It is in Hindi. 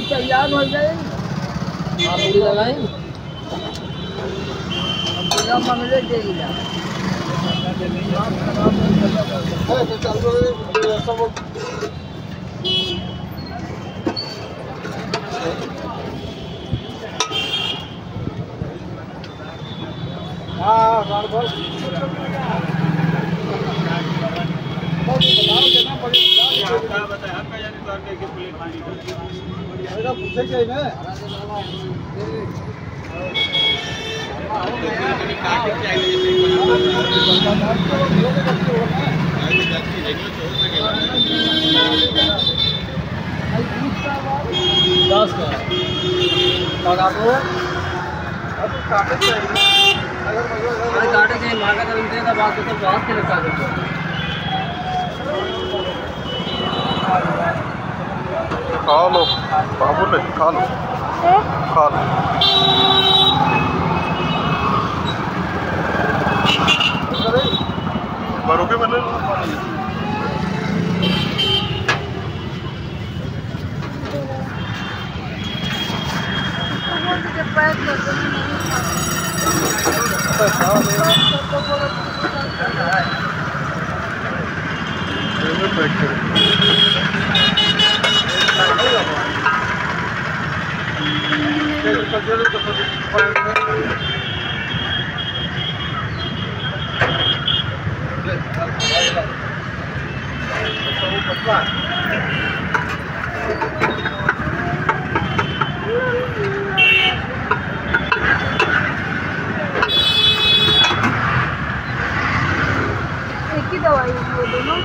तैयार हो जाए काटे चाहिए मांगा तो इनसे का बात तो बहुत के लगता है खा लो बाबू ने खा लो खा लो भरोगे मैंने एक ही दवाई है वो दोनों